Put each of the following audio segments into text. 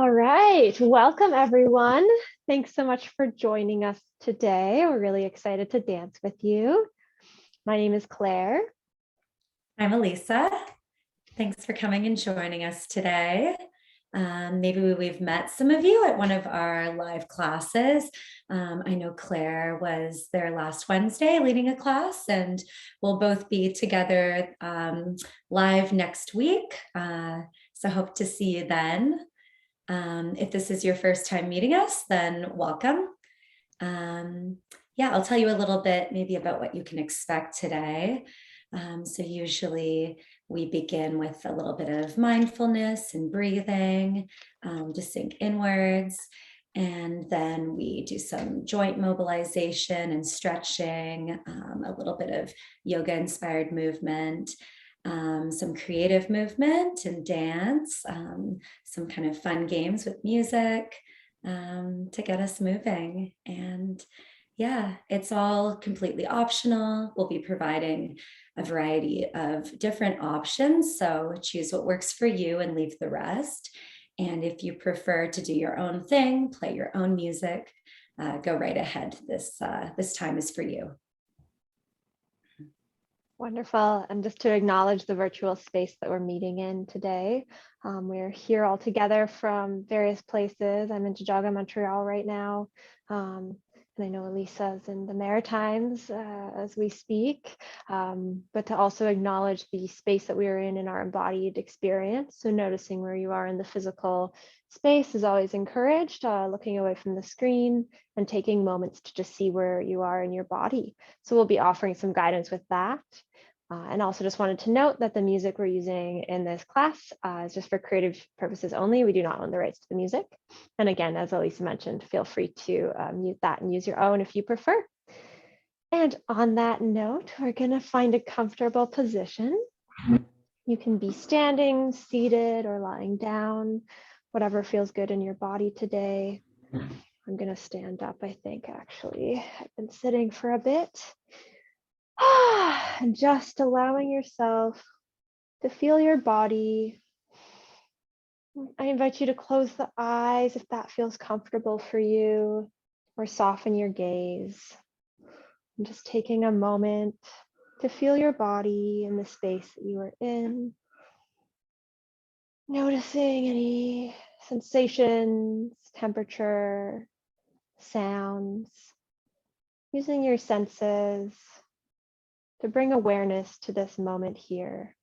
All right, welcome everyone. Thanks so much for joining us today. We're really excited to dance with you. My name is Claire. I'm Alisa. Thanks for coming and joining us today. Maybe we've met some of you at one of our live classes. I know Claire was there last Wednesday leading a class, and we'll both be together live next week. So hope to see you then. If this is your first time meeting us, then welcome. Yeah, I'll tell you a little bit maybe about what you can expect today. So usually we begin with a little bit of mindfulness and breathing to sink inwards. And then we do some joint mobilization and stretching, a little bit of yoga inspired movement, some creative movement and dance, some kind of fun games with music to get us moving. And yeah, it's all completely optional. We'll be providing a variety of different options. So choose what works for you and leave the rest. And if you prefer to do your own thing, play your own music, go right ahead. This time is for you. Wonderful. And just to acknowledge the virtual space that we're meeting in today. We're here all together from various places. I'm in Tiohtià:ke, Montreal right now. And I know Alisa is in the Maritimes as we speak, but to also acknowledge the space that we are in our embodied experience. So noticing where you are in the physical space is always encouraged, looking away from the screen and taking moments to just see where you are in your body. So we'll be offering some guidance with that. And also just wanted to note that the music we're using in this class is just for creative purposes only. We do not own the rights to the music. And again, as Alisa mentioned, feel free to mute that and use your own if you prefer. And on that note, we're gonna find a comfortable position. You can be standing, seated, or lying down, whatever feels good in your body today. I'm gonna stand up, I think, actually. I've been sitting for a bit. And just allowing yourself to feel your body. I invite you to close the eyes if that feels comfortable for you, or soften your gaze. And just taking a moment to feel your body in the space that you are in. Noticing any sensations, temperature, sounds. Using your senses to bring awareness to this moment here.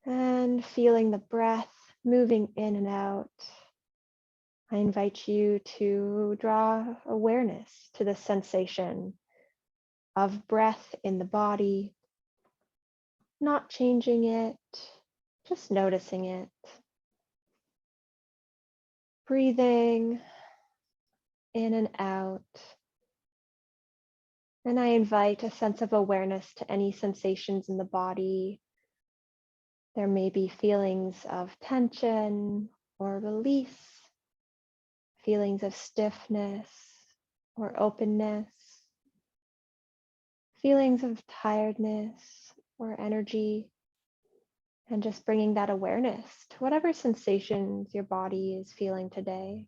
And feeling the breath moving in and out. I invite you to draw awareness to the sensation of breath in the body, not changing it, just noticing it. Breathing in and out. And I invite a sense of awareness to any sensations in the body. There may be feelings of tension or release, feelings of stiffness or openness, feelings of tiredness or energy, and just bringing that awareness to whatever sensations your body is feeling today.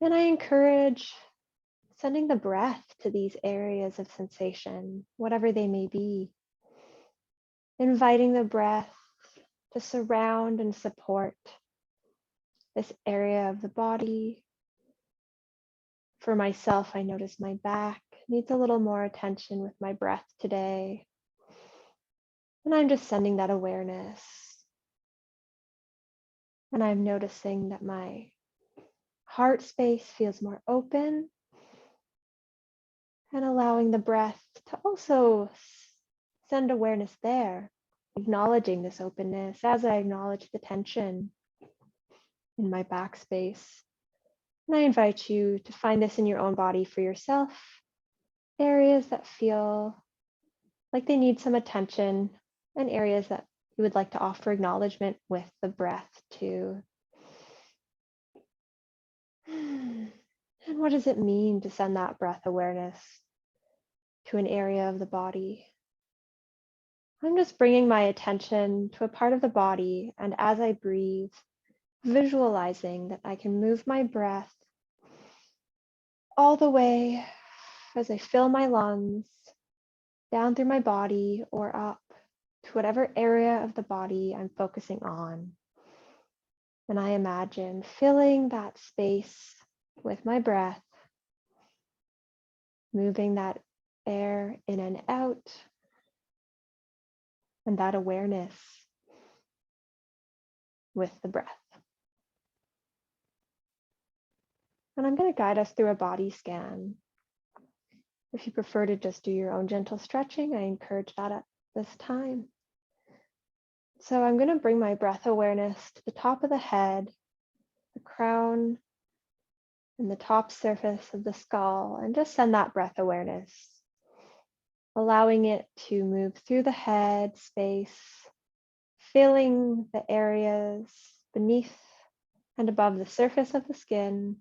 And I encourage sending the breath to these areas of sensation, whatever they may be. Inviting the breath to surround and support this area of the body. For myself, I notice my back needs a little more attention with my breath today. And I'm just sending that awareness. And I'm noticing that my heart space feels more open, and allowing the breath to also send awareness there, acknowledging this openness as I acknowledge the tension in my back space. And I invite you to find this in your own body for yourself, areas that feel like they need some attention and areas that you would like to offer acknowledgement with the breath too. And what does it mean to send that breath awareness to an area of the body? I'm just bringing my attention to a part of the body, and as I breathe, visualizing that I can move my breath all the way as I fill my lungs down through my body or up to whatever area of the body I'm focusing on. And I imagine filling that space with my breath, moving that air in and out, and that awareness with the breath. And I'm going to guide us through a body scan. If you prefer to just do your own gentle stretching, I encourage that at this time. So I'm going to bring my breath awareness to the top of the head, the crown, and the top surface of the skull, and just send that breath awareness, allowing it to move through the head space, filling the areas beneath and above the surface of the skin,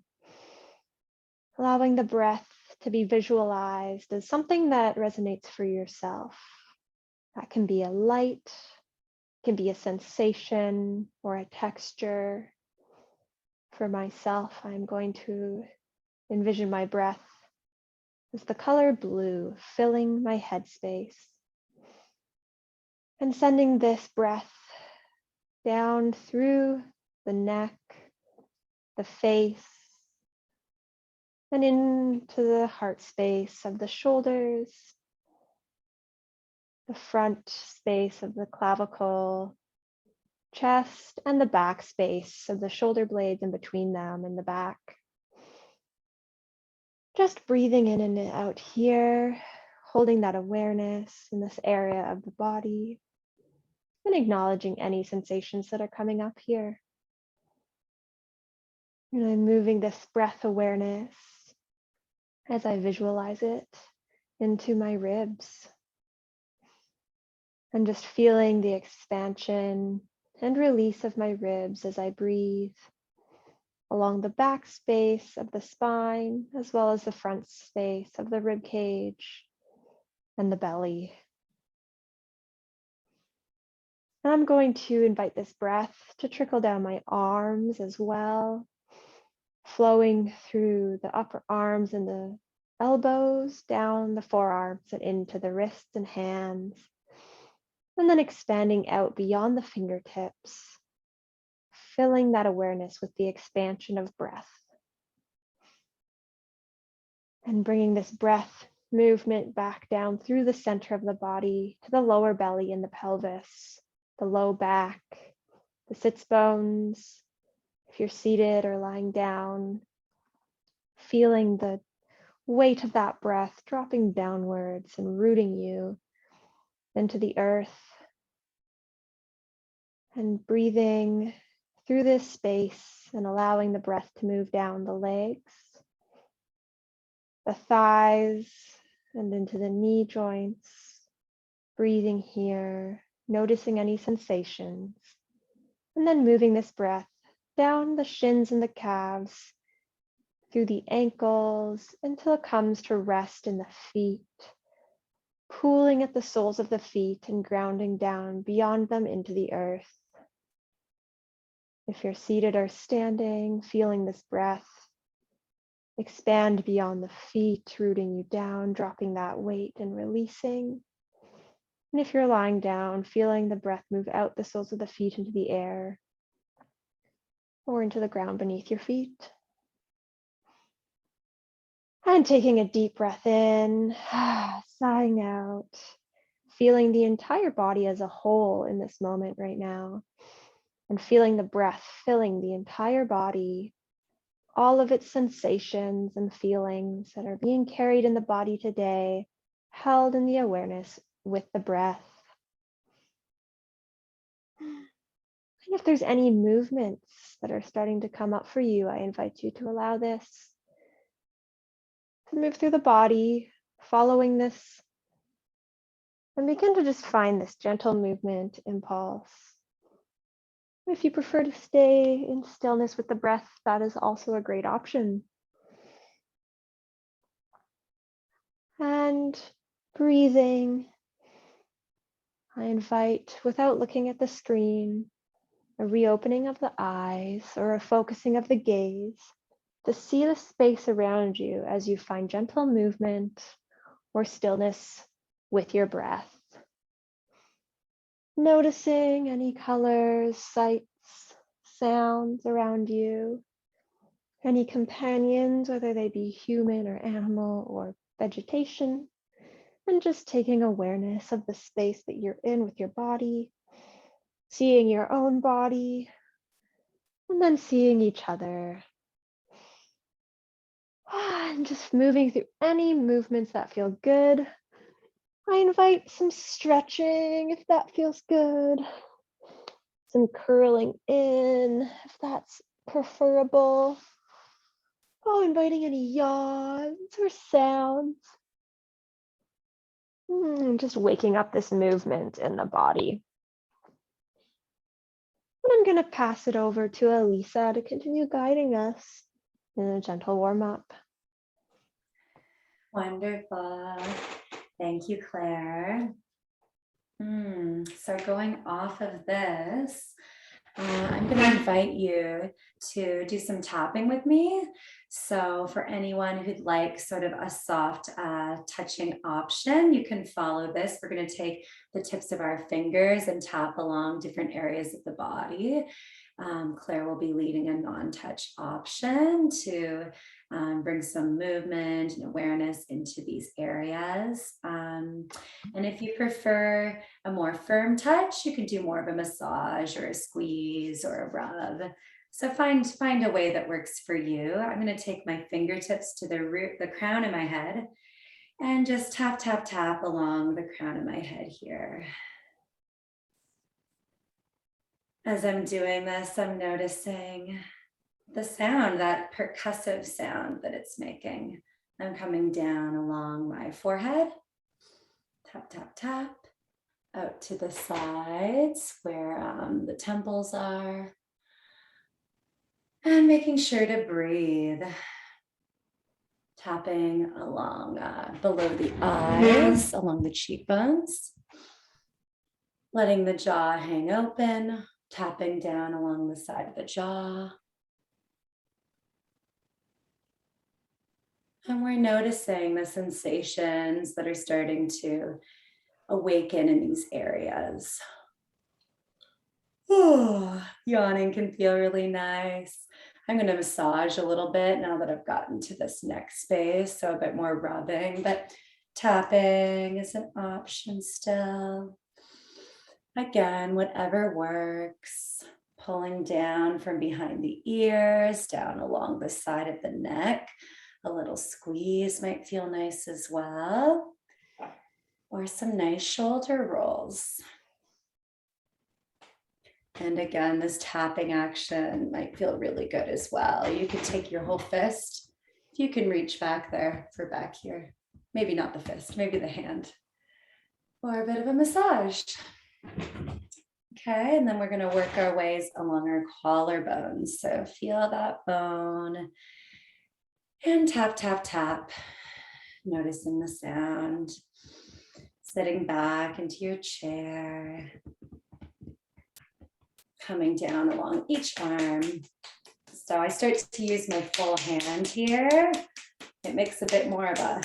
allowing the breath to be visualized as something that resonates for yourself. That can be a light, can be a sensation or a texture. For myself, I'm going to envision my breath as the color blue, filling my headspace and sending this breath down through the neck, the face, and into the heart space of the shoulders, the front space of the clavicle, chest, and the back space of the shoulder blades in between them and the back. Just breathing in and out here, holding that awareness in this area of the body, and acknowledging any sensations that are coming up here. And I'm moving this breath awareness as I visualize it into my ribs. I'm just feeling the expansion and release of my ribs as I breathe along the back space of the spine, as well as the front space of the rib cage and the belly. And I'm going to invite this breath to trickle down my arms as well, flowing through the upper arms and the elbows, down the forearms and into the wrists and hands, and then expanding out beyond the fingertips, filling that awareness with the expansion of breath. And bringing this breath movement back down through the center of the body to the lower belly and the pelvis, the low back, the sits bones. If you're seated or lying down, feeling the weight of that breath dropping downwards and rooting you into the earth, and breathing through this space and allowing the breath to move down the legs, the thighs, and into the knee joints, breathing here, noticing any sensations, and then moving this breath down the shins and the calves, through the ankles, until it comes to rest in the feet, pooling at the soles of the feet and grounding down beyond them into the earth. If you're seated or standing, feeling this breath expand beyond the feet, rooting you down, dropping that weight and releasing. And if you're lying down, feeling the breath move out the soles of the feet into the air or into the ground beneath your feet. And taking a deep breath in, sighing out, feeling the entire body as a whole in this moment right now, and feeling the breath filling the entire body, all of its sensations and feelings that are being carried in the body today, held in the awareness with the breath. And if there's any movements that are starting to come up for you, I invite you to allow this to move through the body, following this, and begin to just find this gentle movement impulse. If you prefer to stay in stillness with the breath, that is also a great option. And breathing, I invite, without looking at the screen, a reopening of the eyes or a focusing of the gaze to see the space around you as you find gentle movement or stillness with your breath. Noticing any colors, sights, sounds around you, any companions, whether they be human or animal or vegetation, and just taking awareness of the space that you're in with your body, seeing your own body, and then seeing each other. And just moving through any movements that feel good. I invite some stretching if that feels good, some curling in if that's preferable. Oh, inviting any yawns or sounds. Just waking up this movement in the body. And I'm going to pass it over to Alisa to continue guiding us in a gentle warm up. Wonderful. Thank you, Claire. So going off of this, I'm going to invite you to do some tapping with me. So for anyone who'd like sort of a soft touching option, you can follow this. We're going to take the tips of our fingers and tap along different areas of the body. Claire will be leading a non-touch option to bring some movement and awareness into these areas. And if you prefer a more firm touch, you can do more of a massage or a squeeze or a rub. So find a way that works for you. I'm going to take my fingertips to the crown of my head and just tap, tap, tap along the crown of my head here. As I'm doing this, I'm noticing the sound, that percussive sound that it's making. I'm coming down along my forehead, tap, tap, tap, out to the sides where the temples are, and making sure to breathe. Tapping along below the eyes, along the cheekbones, letting the jaw hang open, tapping down along the side of the jaw. And we're noticing the sensations that are starting to awaken in these areas. Oh, yawning can feel really nice. I'm going to massage a little bit now that I've gotten to this neck space, so a bit more rubbing, but tapping is an option still. Again, whatever works. Pulling down from behind the ears, down along the side of the neck. A little squeeze might feel nice as well. Or some nice shoulder rolls. And again, this tapping action might feel really good as well. You could take your whole fist. If you can reach back there for back here. Maybe not the fist, maybe the hand. Or a bit of a massage. Okay, and then we're going to work our ways along our collarbones. So feel that bone. And tap, tap, tap. Noticing the sound. Sitting back into your chair. Coming down along each arm. So I start to use my full hand here. It makes a bit more of a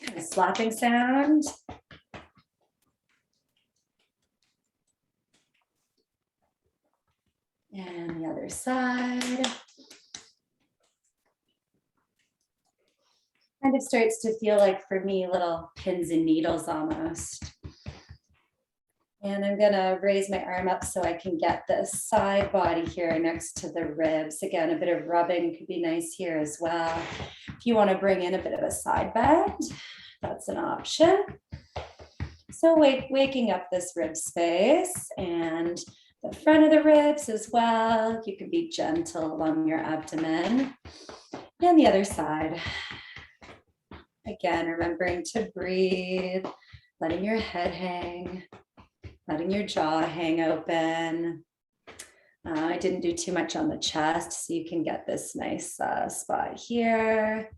kind of slapping sound. And the other side. Kind of starts to feel like, for me, little pins and needles almost. And I'm gonna raise my arm up so I can get this side body here next to the ribs. Again, a bit of rubbing could be nice here as well. If you wanna bring in a bit of a side bend, that's an option. So waking up this rib space and the front of the ribs as well. You can be gentle along your abdomen. And the other side. Again, remembering to breathe, letting your head hang. Letting your jaw hang open. I didn't do too much on the chest, so you can get this nice spot here.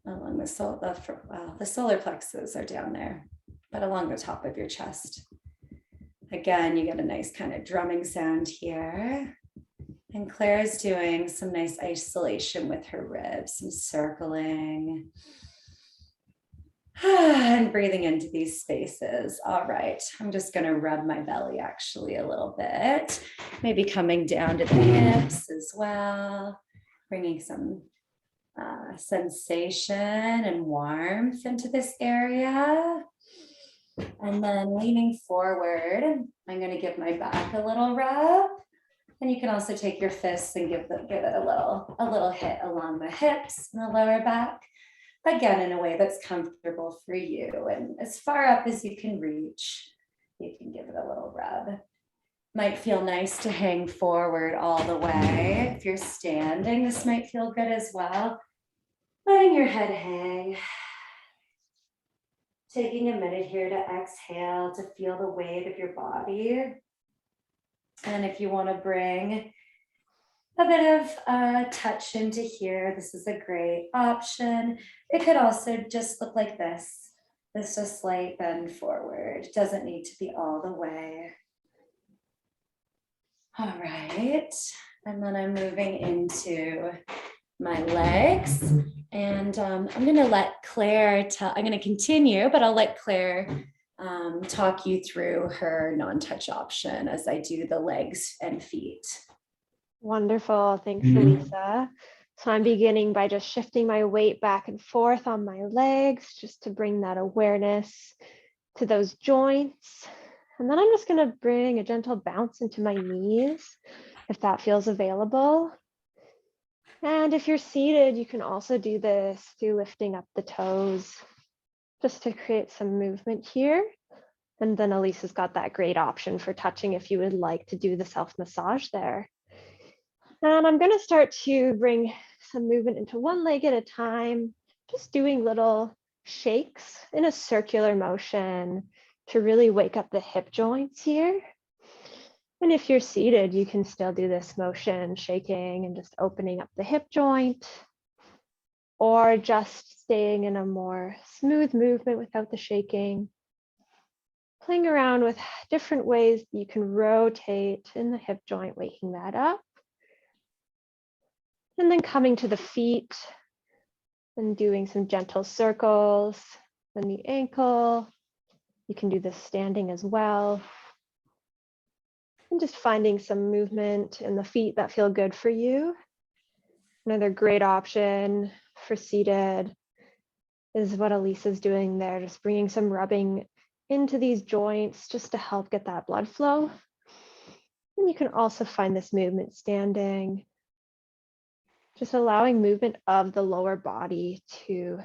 Along the solar plexus are down there, but along the top of your chest. Again, you get a nice kind of drumming sound here. And Claire's doing some nice isolation with her ribs, some circling. And breathing into these spaces. All right, I'm just going to rub my belly actually a little bit, maybe coming down to the hips as well, bringing some sensation and warmth into this area. And then leaning forward, I'm going to give my back a little rub. And you can also take your fists and give it a little hit along the hips and the lower back. Again, in a way that's comfortable for you. And as far up as you can reach, you can give it a little rub. Might feel nice to hang forward all the way. If you're standing, this might feel good as well. Letting your head hang. Taking a minute here to exhale, to feel the weight of your body. And if you want to bring a bit of touch into here, this is a great option. It could also just look like this. This a slight bend forward. Doesn't need to be all the way. All right. And then I'm moving into my legs. And I'm going to let Claire I'm going to continue, but I'll let Claire talk you through her non-touch option as I do the legs and feet. Wonderful. Thanks, Alisa. So I'm beginning by just shifting my weight back and forth on my legs, just to bring that awareness to those joints. And then I'm just going to bring a gentle bounce into my knees, if that feels available. And if you're seated, you can also do this through lifting up the toes, just to create some movement here. And then Alisa's got that great option for touching if you would like to do the self-massage there. And I'm going to start to bring some movement into one leg at a time, just doing little shakes in a circular motion to really wake up the hip joints here. And if you're seated, you can still do this motion, shaking and just opening up the hip joint, or just staying in a more smooth movement without the shaking. Playing around with different ways you can rotate in the hip joint, waking that up. And then coming to the feet and doing some gentle circles in the ankle. You can do this standing as well. And just finding some movement in the feet that feel good for you. Another great option for seated is what Alisa's doing there, just bringing some rubbing into these joints just to help get that blood flow. And you can also find this movement standing, just allowing movement of the lower body to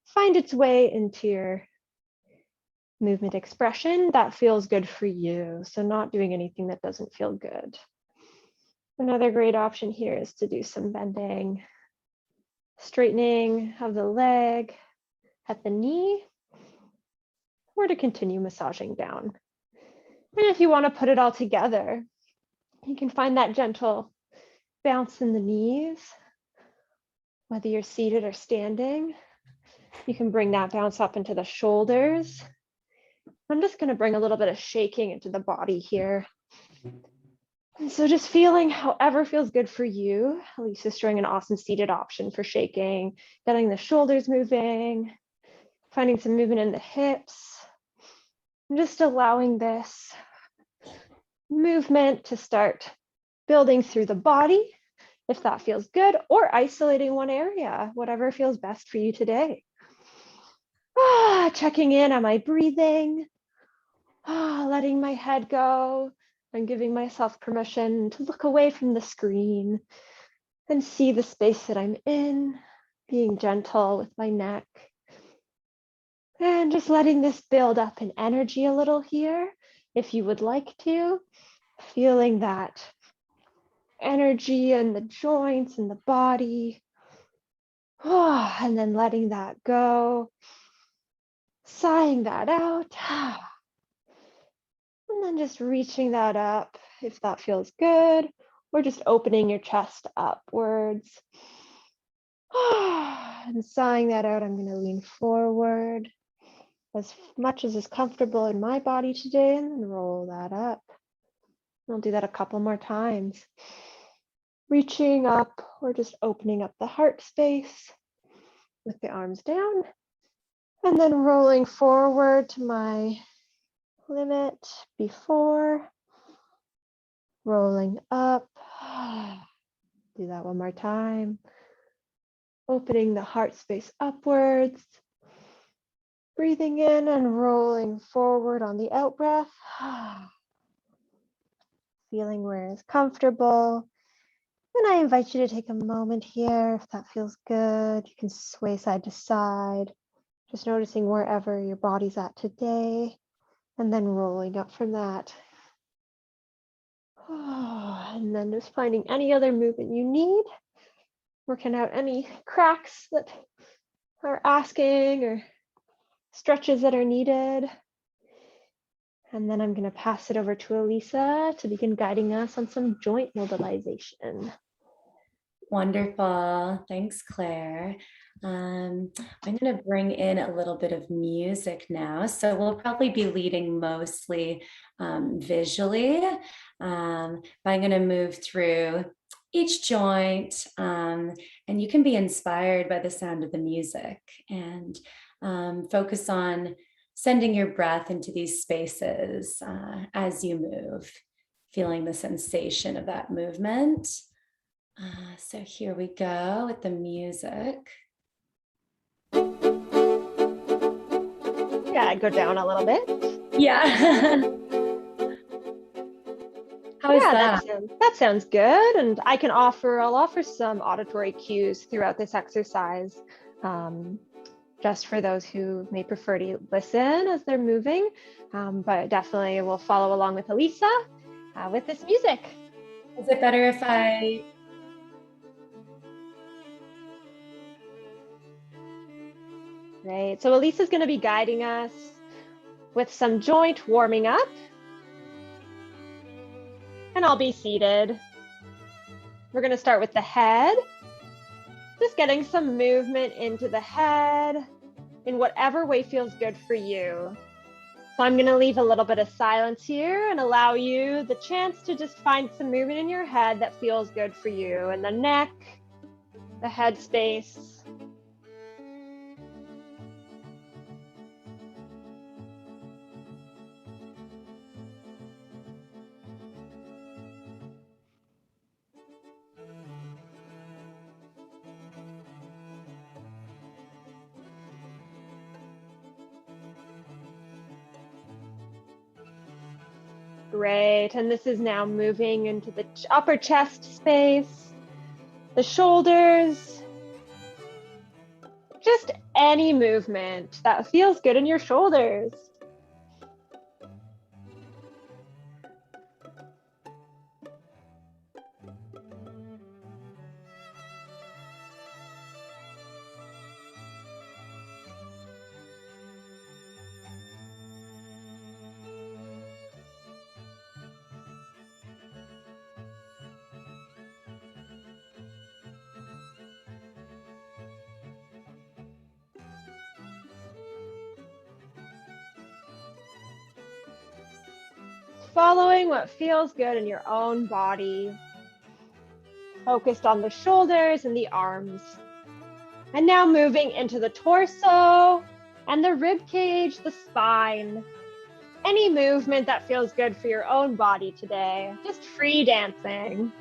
find its way into your movement expression that feels good for you. So not doing anything that doesn't feel good. Another great option here is to do some bending, straightening of the leg at the knee, or to continue massaging down. And if you want to put it all together, you can find that gentle bounce in the knees, whether you're seated or standing. You can bring that bounce up into the shoulders. I'm just going to bring a little bit of shaking into the body here. And so just feeling however feels good for you. Alisa's showing an awesome seated option for shaking, getting the shoulders moving, finding some movement in the hips. And just allowing this movement to start building through the body, if that feels good, or isolating one area, whatever feels best for you today. Checking in, am I breathing? Letting my head go and giving myself permission to look away from the screen and see the space that I'm in, being gentle with my neck. And just letting this build up in energy a little here, if you would like to, feeling that energy in the joints and the body. And then letting that go, sighing that out. And then just reaching that up if that feels good, or just opening your chest upwards. And sighing that out, I'm going to lean forward. as much as is comfortable in my body today, and then roll that up. I'll do that a couple more times. Reaching up or just opening up the heart space with the arms down, and then rolling forward to my limit before, rolling up. Do that one more time. Opening the heart space upwards, breathing in and rolling forward on the out breath. Feeling where it's comfortable. And I invite you to take a moment here if that feels good. You can sway side to side, just noticing wherever your body's at today, and then rolling up from that. And then just finding any other movement you need, working out any cracks that are asking or stretches that are needed. And then I'm going to pass it over to Alisa to begin guiding us on some joint mobilization. Wonderful. Thanks, Claire. I'm going to bring in a little bit of music now. So we'll probably be leading mostly visually, but I'm going to move through each joint, and you can be inspired by the sound of the music and focus on sending your breath into these spaces as you move, feeling the sensation of that movement. So here we go with the music. Yeah, go down a little bit. Yeah. How is that? That sounds good. And I'll offer some auditory cues throughout this exercise, just for those who may prefer to listen as they're moving, but definitely will follow along with Alisa with this music. Is it better if I... Great. So Alisa's going to be guiding us with some joint warming up. And I'll be seated. We're going to start with the head. Just getting some movement into the head in whatever way feels good for you. So I'm going to leave a little bit of silence here and allow you the chance to just find some movement in your head that feels good for you. And the neck, the head space. Great, and this is now moving into the upper chest space, the shoulders, just any movement that feels good in your shoulders. Following what feels good in your own body, focused on the shoulders and the arms. And now moving into the torso and the rib cage, the spine. Any movement that feels good for your own body today, just free dancing.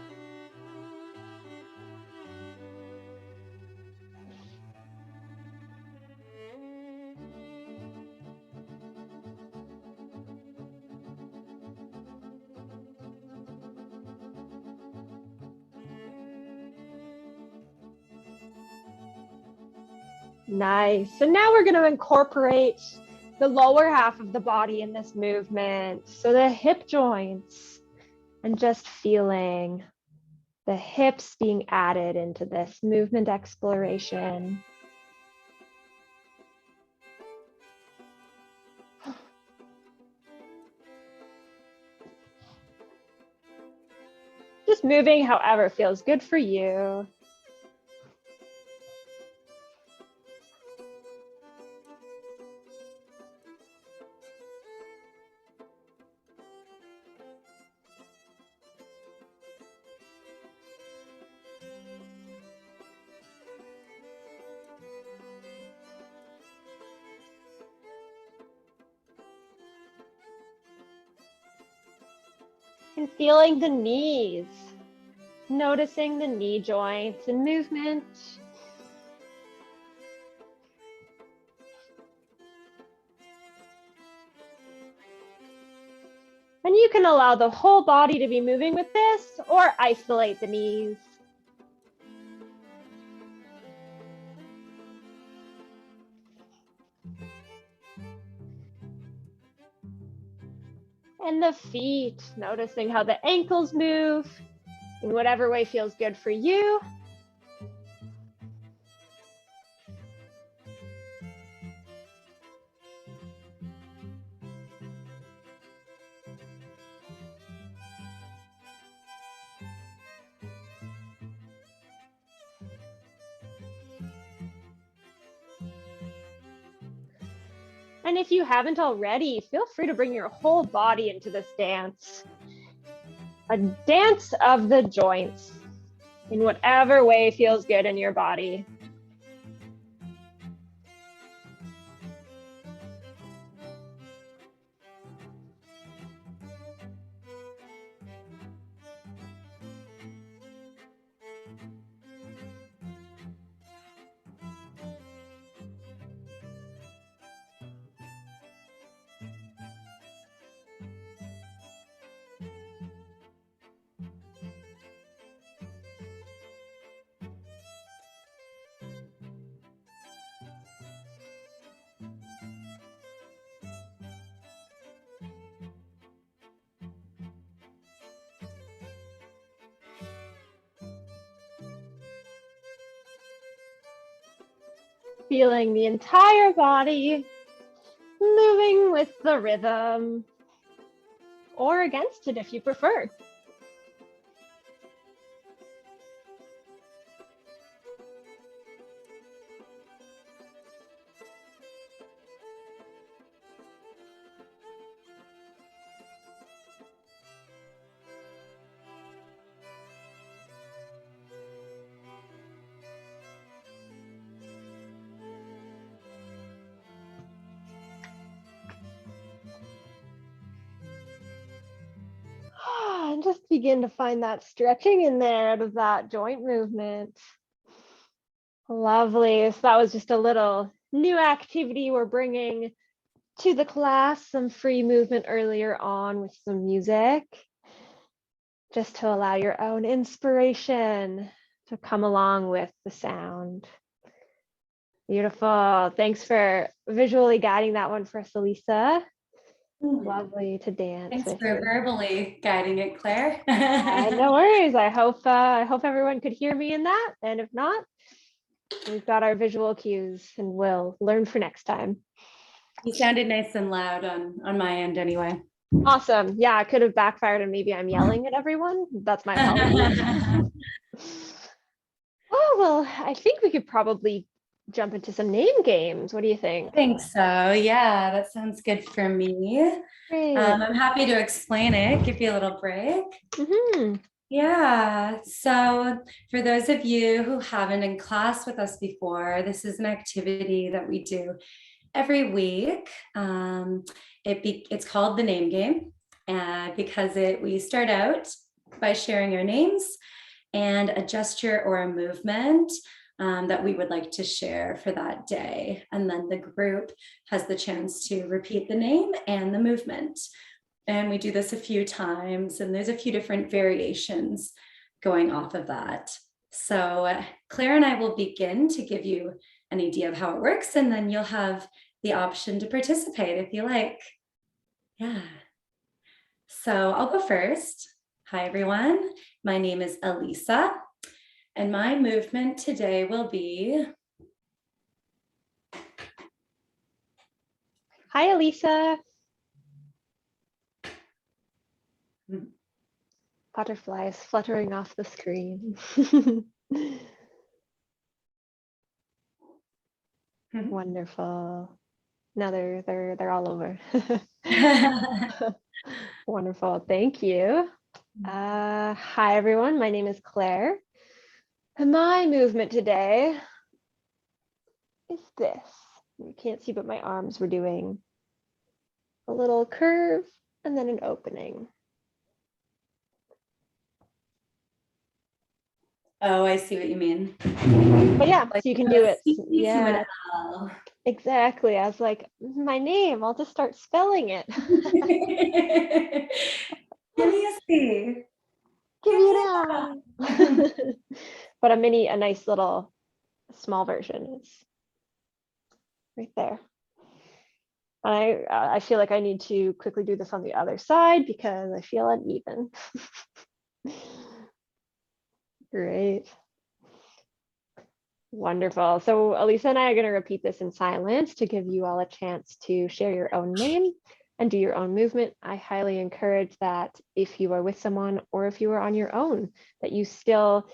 Nice. And now we're going to incorporate the lower half of the body in this movement. So the hip joints, and just feeling the hips being added into this movement exploration. Just moving however feels good for you. And feeling the knees, noticing the knee joints and movement. And you can allow the whole body to be moving with this or isolate the knees. And the feet, noticing how the ankles move in whatever way feels good for you. And if you haven't already, feel free to bring your whole body into this dance. A dance of the joints in whatever way feels good in your body. Feeling the entire body moving with the rhythm, or against it if you prefer. And just begin to find that stretching in there out of that joint movement. Lovely. So that was just a little new activity we're bringing to the class, some free movement earlier on with some music, just to allow your own inspiration to come along with the sound. Beautiful. Thanks for visually guiding that one for us, Alisa. Lovely to dance. Thanks with for you. verbally guiding it, Claire. No worries. I hope everyone could hear me in that. And if not, we've got our visual cues and we'll learn for next time. You sounded nice and loud on my end anyway. Awesome. Yeah, it could have backfired and maybe I'm yelling at everyone. That's my apologies. Oh, well, I think we could probably jump into some name games. What do you think? I think so. Yeah, that sounds good for me. Great. I'm happy to explain it, give you a little break. Mm-hmm. Yeah, so for those of you who haven't in class with us before, this is an activity that we do every week. It's called the name game, because we start out by sharing our names and a gesture or a movement that we would like to share for that day. And then the group has the chance to repeat the name and the movement. And we do this a few times, and there's a few different variations going off of that. So Claire and I will begin to give you an idea of how it works, and then you'll have the option to participate if you like. Yeah. So I'll go first. Hi, everyone. My name is Alisa, and my movement today will be... Hi, Alisa. Butterflies fluttering off the screen. Wonderful. No, they're all over. Wonderful. Thank you. Hi, everyone. My name is Claire. And my movement today is this. You can't see, but my arms were doing a little curve and then an opening. Oh, I see what you mean. But yeah, Like so you can do it. C to an Yeah, L. exactly. I was like, my name, I'll just start spelling it. Give me a C. Give Give me me an a L. But a nice little small version is right there. I feel like I need to quickly do this on the other side because I feel uneven. Great. Wonderful. So Alisa and I are going to repeat this in silence to give you all a chance to share your own name and do your own movement. I highly encourage that if you are with someone or if you are on your own, that you still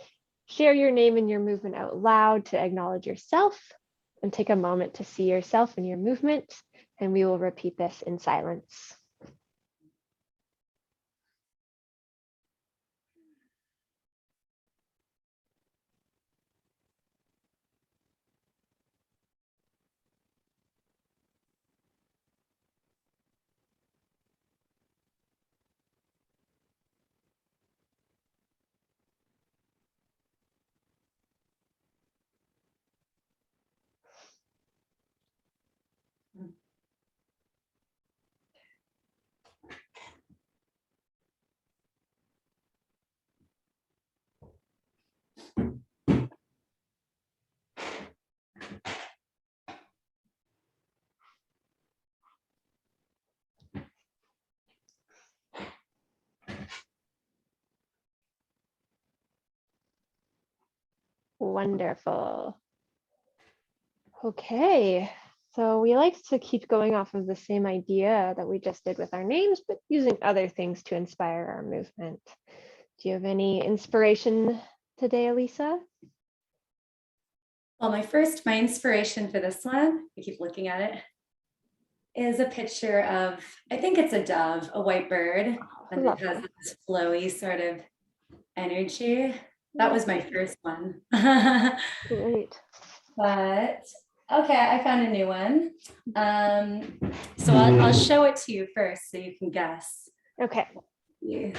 share your name and your movement out loud to acknowledge yourself and take a moment to see yourself and your movement. And we will repeat this in silence. Wonderful. Okay, so we like to keep going off of the same idea that we just did with our names, but using other things to inspire our movement. Do you have any inspiration today, Alisa? Well, my inspiration for this one, I keep looking at it, is a picture of, I think it's a dove, a white bird, and it has Lovely. this flowy sort of energy. That was my first one. But Great. okay, I found a new one. So I'll show it to you first so you can guess. Okay. Yeah.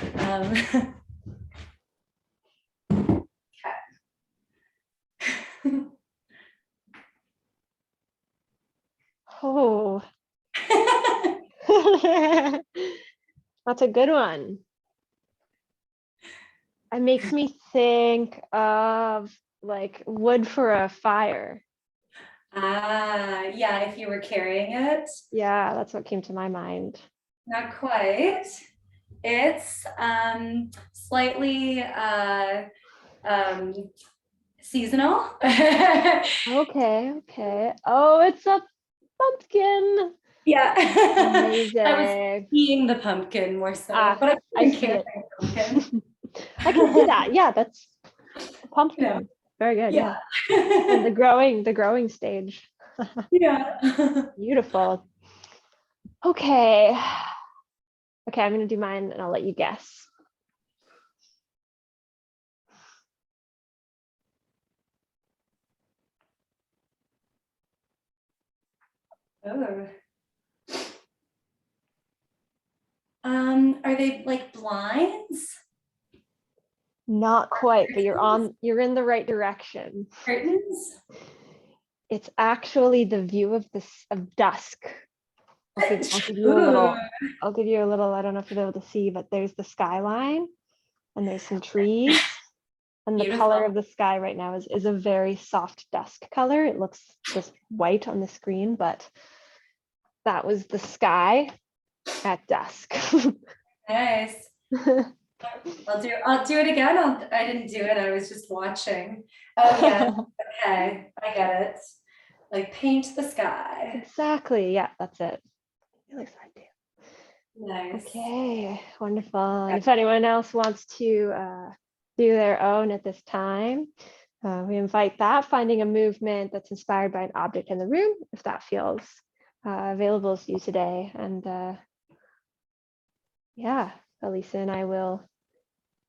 Oh, that's a good one. It makes me think of like wood for a fire. Yeah, if you were carrying it. Yeah, that's what came to my mind. Not quite. It's slightly um, seasonal. Okay, okay. Oh, it's a pumpkin. Yeah. I was Amazing. seeing the pumpkin more so, Ah, but I I couldn't see carry it. a pumpkin. I can see that. Yeah, that's a You know, pumpkin. Very good. yeah. Yeah. And the growing stage. Yeah. Beautiful. Okay. Okay, I'm gonna do mine and I'll let you guess. Oh. Are they like blinds? Not quite, but Curtains? you're in the right direction. Curtains? It's actually the view of dusk. I'll give you a Ooh, little, I don't know if you'll be able to see, but there's the skyline and there's some trees. And the color beautiful. of the sky right now is a very soft dusk color. It looks just white on the screen, but that was the sky at dusk. Nice. I'll do it again. I didn't do it. I was just watching. Oh yeah. Okay. I get it. Like paint the sky. Exactly. Yeah, that's it. It looks like it. Nice. Okay, wonderful. And if anyone else wants to do their own at this time, we invite that, finding a movement that's inspired by an object in the room, if that feels available to you today. And yeah, Alisa and I will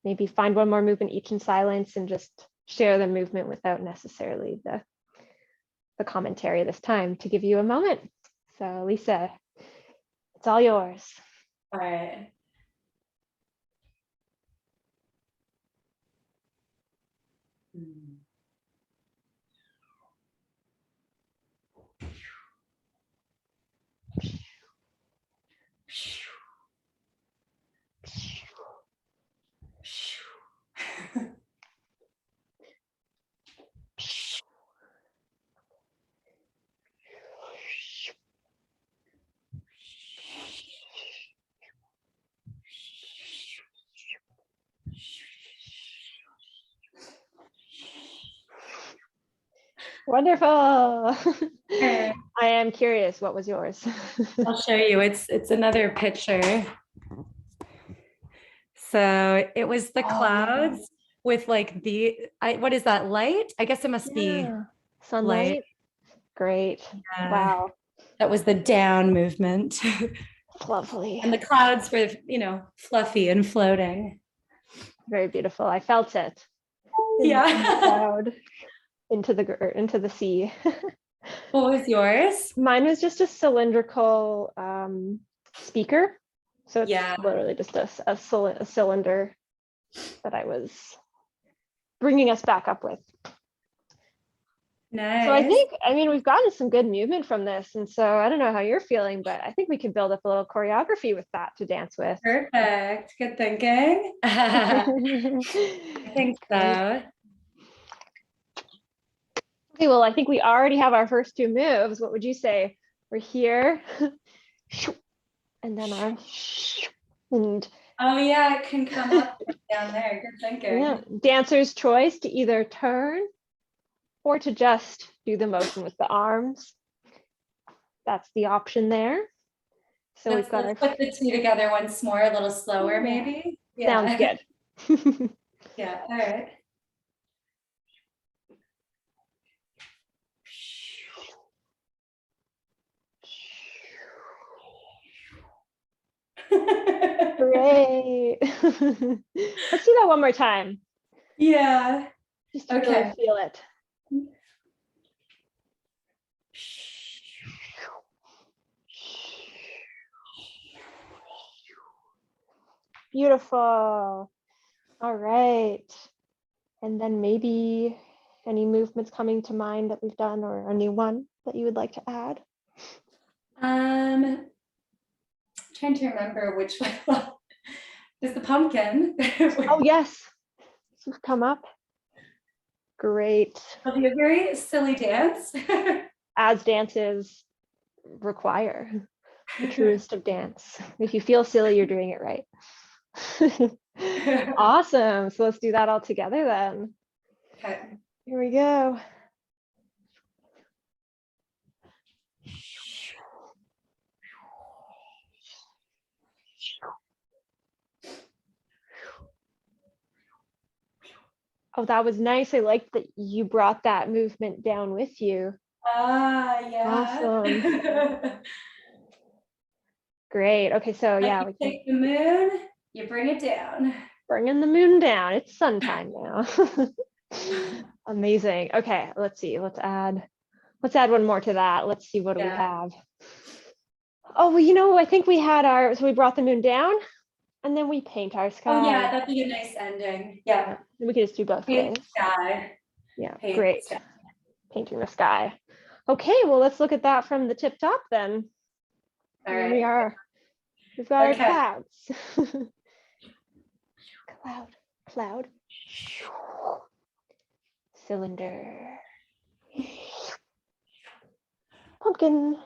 maybe find one more movement each in silence and just share the movement without necessarily the commentary this time to give you a moment. So Lisa, it's all yours. All right. Mm. Wonderful. Okay. I am curious, what was yours? I'll show you. It's another picture. So it was the clouds with like what is that, light? I guess it must be Yeah. light. Sunlight. Great. Uh, Wow. that was the down movement. Lovely. And the clouds were, fluffy and floating. Very beautiful. I felt it in the Yeah. cloud into the sea. What was yours? Mine was just a cylindrical speaker. So it's Yeah. literally just a cylinder that I was bringing us back up with. So I Nice. think, I mean, we've gotten some good movement from this. And so I don't know how you're feeling, but I think we could build up a little choreography with that to dance with. Perfect. Good thinking. I think Great. so. Okay, well, I think we already have our first two moves. What would you say? We're here, and then and Oh yeah, it can come up down there. Good thinking. yeah, dancer's choice to either turn or to just do the motion with the arms. That's the option there. So we've got Let's our, put the two together once more, a little slower, yeah, maybe. sounds Yeah. good. Yeah. All right. Great. Let's do that one more time, Yeah. just to really Okay. feel it. Beautiful. All right. And then maybe any movements coming to mind that we've done or a new one that you would like to add? Trying to remember which one. Is the pumpkin. Oh, yes. Come up. Great. It'll be a very silly dance. As dances require, the truest of dance. If you feel silly, you're doing it right. Awesome. So let's do that all together then. Okay. Here we go. Oh, that was nice. I liked that you brought that movement down with you. Yeah. Awesome. Great. Okay, so Like yeah, you we can take the moon, you bring it down. bring the moon down. It's sun time now. Amazing. Okay, let's see. Let's add one more to that. Let's see, what do we have? Oh, well, I think we had so we brought the moon down and then we paint our Oh yeah, sky. that'd be a nice ending. Yeah. We could just do both Paint ways. the sky. Yeah, Paint great. the sky. Painting the sky. Okay, well, let's look at that from the tip top then. All Here right. we are. We've got Okay. our clouds. Cloud. Cylinder. Pumpkin.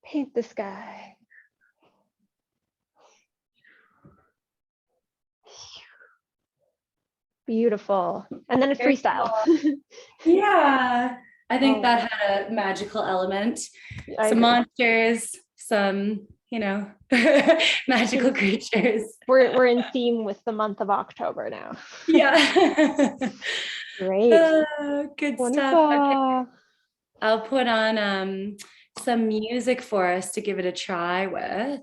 Paint the sky. Beautiful. And then a Very freestyle. cool. Yeah. I think Oh, that had a magical element. I Some agree. monsters, some, magical creatures. We're in theme with the month of October now. Yeah. Great. Good stuff. Okay. Wonderful. I'll put on some music for us to give it a try with.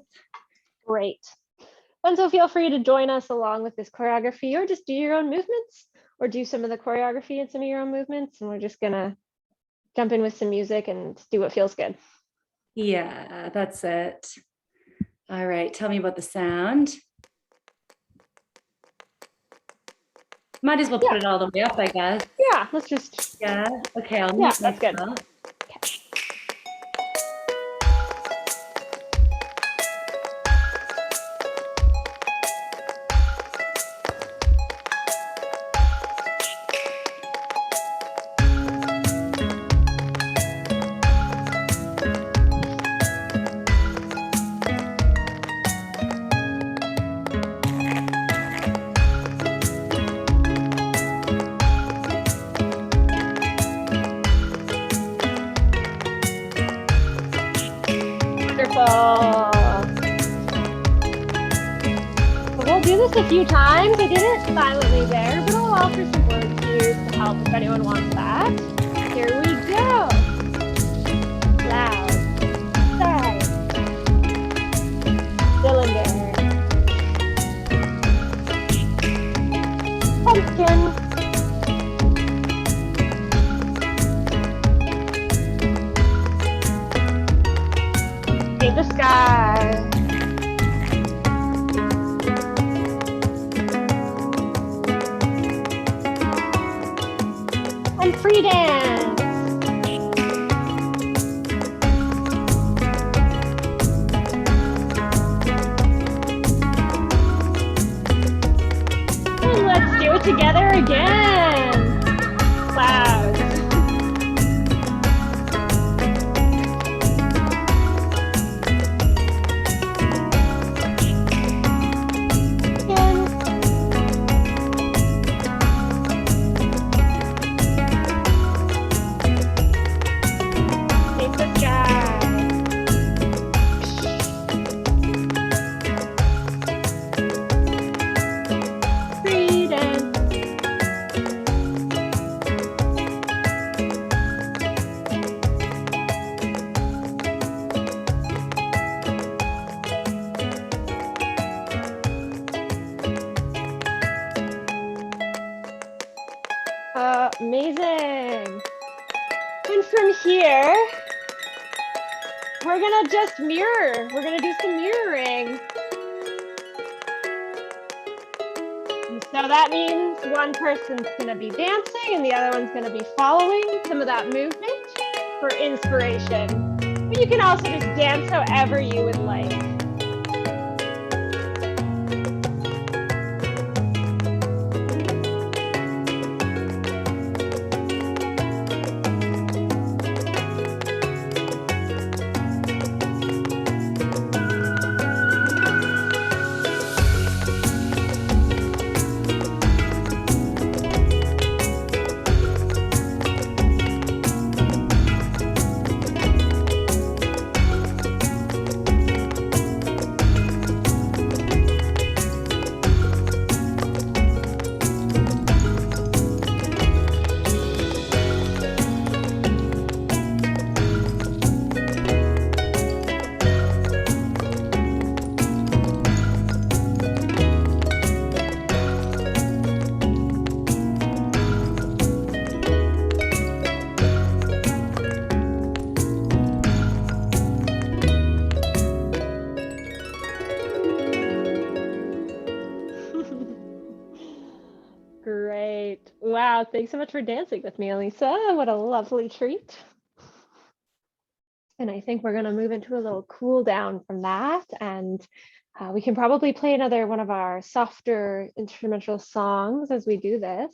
Great. And so feel free to join us along with this choreography or just do your own movements or do some of the choreography and some of your own movements. And we're just gonna jump in with some music and do what feels good. Yeah, that's it. All right. Tell me about the sound. Might as well put it all the way up, I guess. Yeah, let's just. Yeah. Okay, I'll Yeah, mute that's good. myself. Wonderful. So we'll do this a few times. I did it silently there, but I'll offer some word cues to help if anyone wants that. Here we go. Cloud, side, cylinder, pumpkin, paint the sky. And free dance. And let's do it together again. Clouds. Paint the sky. Free dance. Amazing. And from here, we're gonna just mirror. We're gonna do some mirroring. And so that means one person's gonna be dancing and the other one's gonna be following some of that movement for inspiration. But you can also just dance however you would like. Great. Wow. Thanks so much for dancing with me, Alisa. What a lovely treat. And I think we're going to move into a little cool down from that. And we can probably play another one of our softer instrumental songs as we do this.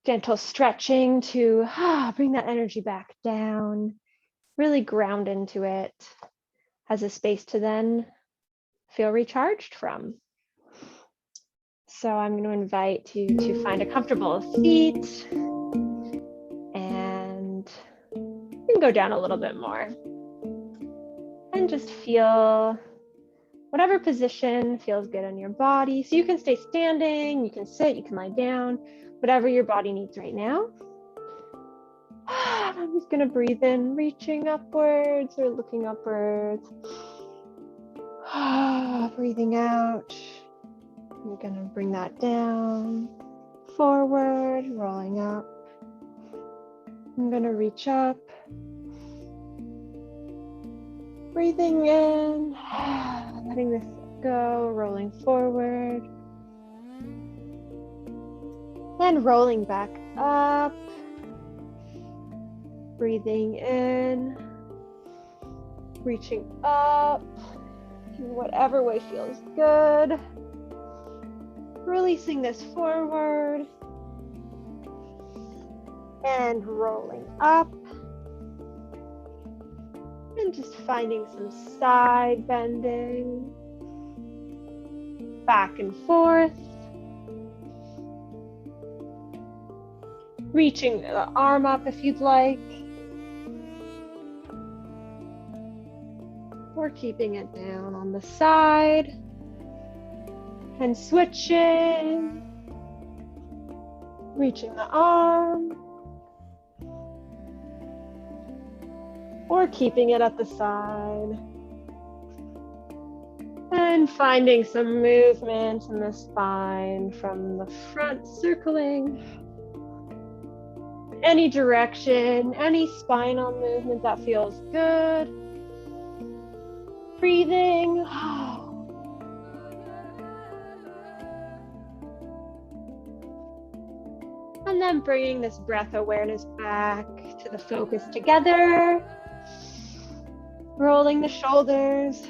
Gentle stretching to bring that energy back down, really ground into it as a space to then feel recharged from. So I'm going to invite you to find a comfortable seat and you can go down a little bit more and just feel whatever position feels good in your body. So you can stay standing, you can sit, you can lie down, whatever your body needs right now. I'm just going to breathe in, reaching upwards or looking upwards. Breathing out. I'm going to bring that down, forward, rolling up. I'm going to reach up. Breathing in, letting this go, rolling forward. And rolling back up. Breathing in. Reaching up in whatever way feels good. Releasing this forward. And rolling up. And just finding some side bending. Back and forth. Reaching the arm up if you'd like. Or keeping it down on the side. And switching. Reaching the arm. Or keeping it at the side. And finding some movement in the spine from the front, circling any direction, any spinal movement that feels good. Breathing. And then bringing this breath awareness back to the focus together. Rolling the shoulders.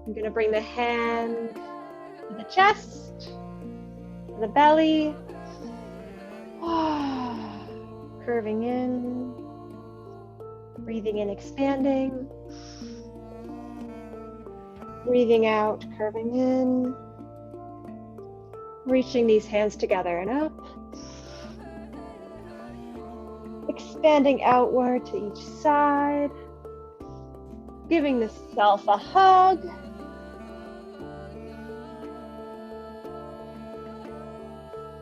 I'm going to bring the hand to the chest, to the belly. Curving in. Breathing in, expanding. Breathing out, curving in. Reaching these hands together and up. Expanding outward to each side. Giving the self a hug.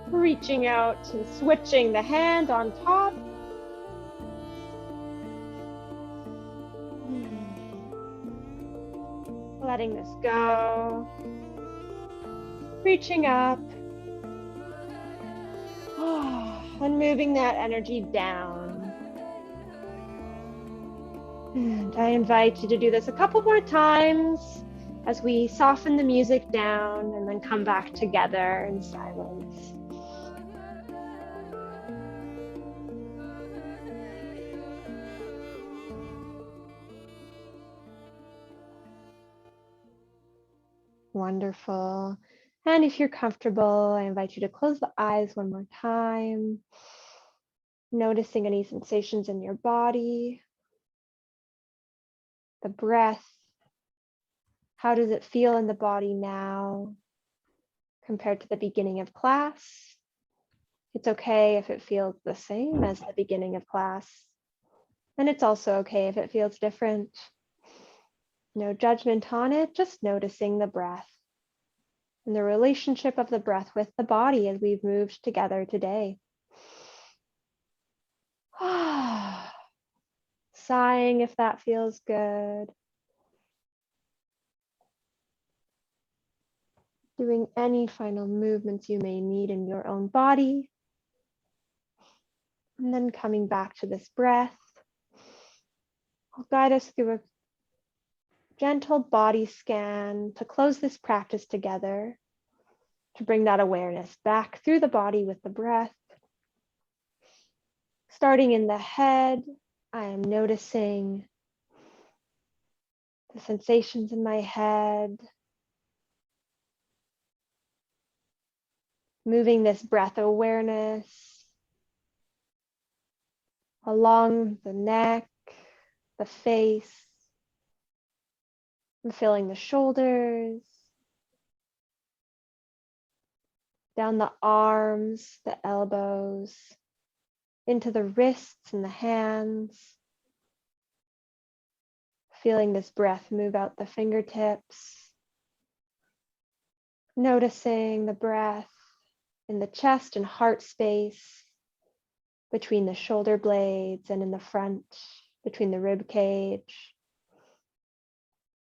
Reaching out and switching the hand on top. Letting this go. Reaching up. And moving that energy down. And I invite you to do this a couple more times as we soften the music down and then come back together in silence. Wonderful. And if you're comfortable, I invite you to close the eyes one more time, noticing any sensations in your body, the breath. How does it feel in the body now compared to the beginning of class? It's okay if it feels the same as the beginning of class. And it's also okay if it feels different. No judgment on it, just noticing the breath and the relationship of the breath with the body as we've moved together today. Sighing if that feels good. Doing any final movements you may need in your own body. And then coming back to this breath. I'll guide us through a gentle body scan to close this practice together, to bring that awareness back through the body with the breath. Starting in the head, I am noticing the sensations in my head, moving this breath awareness along the neck, the face, and feeling the shoulders, down the arms, the elbows, into the wrists and the hands, feeling this breath move out the fingertips, noticing the breath in the chest and heart space, between the shoulder blades and in the front, between the rib cage,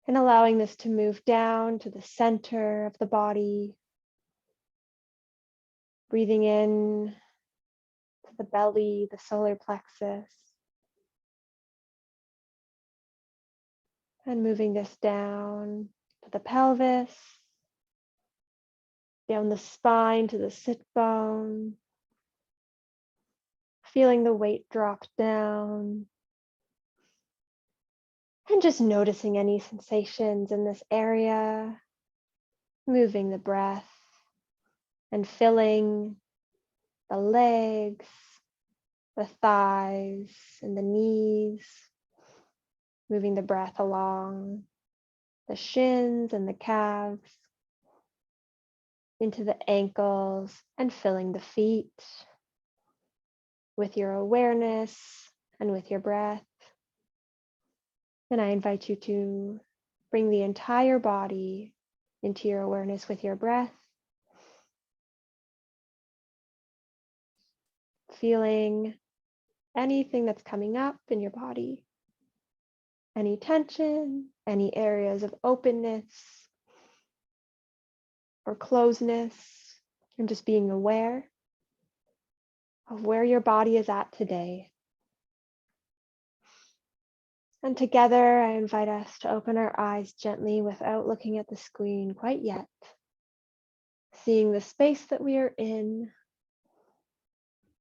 and allowing this to move down to the center of the body, breathing in to the belly, the solar plexus, and moving this down to the pelvis, down the spine to the sit bone, feeling the weight drop down, and just noticing any sensations in this area, moving the breath and filling the legs, the thighs, and the knees, moving the breath along the shins and the calves, into the ankles, and filling the feet with your awareness and with your breath. And I invite you to bring the entire body into your awareness with your breath, feeling anything that's coming up in your body, any tension, any areas of openness or closeness, and just being aware of where your body is at today. And together, I invite us to open our eyes gently without looking at the screen quite yet, seeing the space that we are in,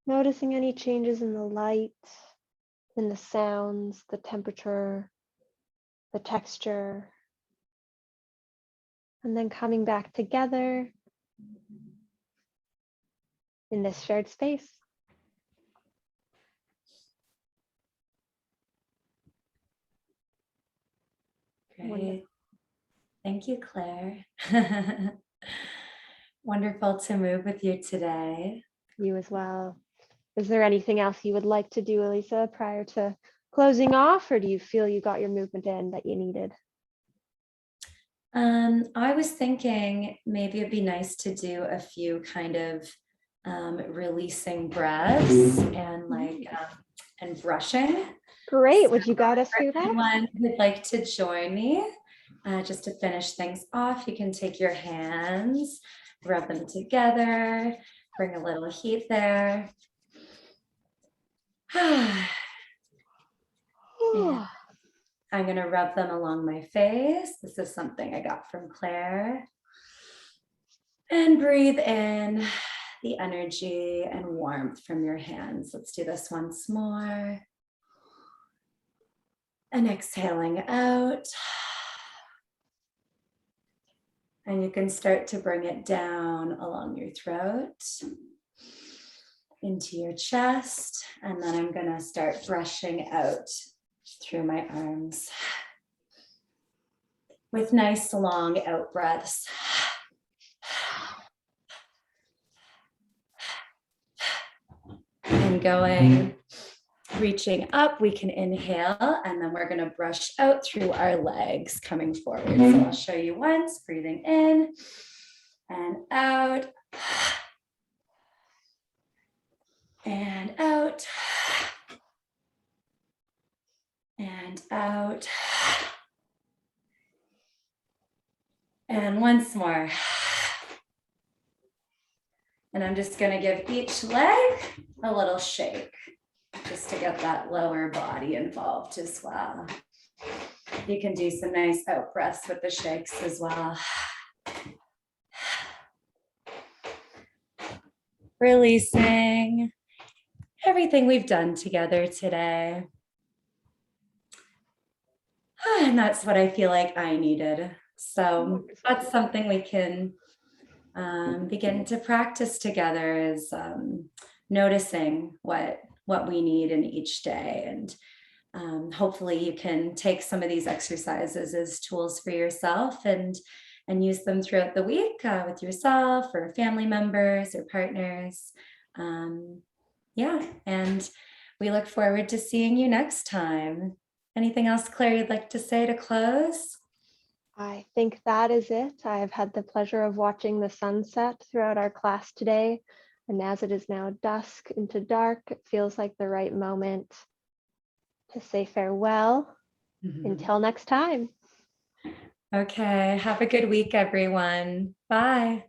noticing any changes in the light, in the sounds, the temperature, the texture, and then coming back together in this shared space. Great. Wonderful. Thank you, Claire. Wonderful to move with you today. You as well. Is there anything else you would like to do, Alisa, prior to closing off, or do you feel you got your movement in that you needed? I was thinking maybe it'd be nice to do a few kind of releasing breaths and and brushing. Great. So Would you guide us through that? anyone who'd like to join me, just to finish things off, you can take your hands, rub them together, bring a little heat there. And I'm going to rub them along my face. This is something I got from Claire. And breathe in the energy and warmth from your hands. Let's do this once more. And exhaling out. And you can start to bring it down along your throat, into your chest. And then I'm going to start brushing out through my arms with nice long out breaths. And going, reaching up, we can inhale, and then we're going to brush out through our legs coming forward. So I'll show you once, breathing in and out and out and out. And once more. And I'm just going to give each leg a little shake just to get that lower body involved as well. You can do some nice out breaths with the shakes as well. Releasing everything we've done together today. And that's what I feel like I needed. So that's something we can begin to practice together, is noticing what we need in each day. And hopefully you can take some of these exercises as tools for yourself and use them throughout the week with yourself or family members or partners. Yeah, and we look forward to seeing you next time. Anything else, Claire, you'd like to say to close? I think that is it. I have had the pleasure of watching the sunset throughout our class today. And as it is now dusk into dark, it feels like the right moment to say farewell. Until next time. Okay, have a good week, everyone. Bye.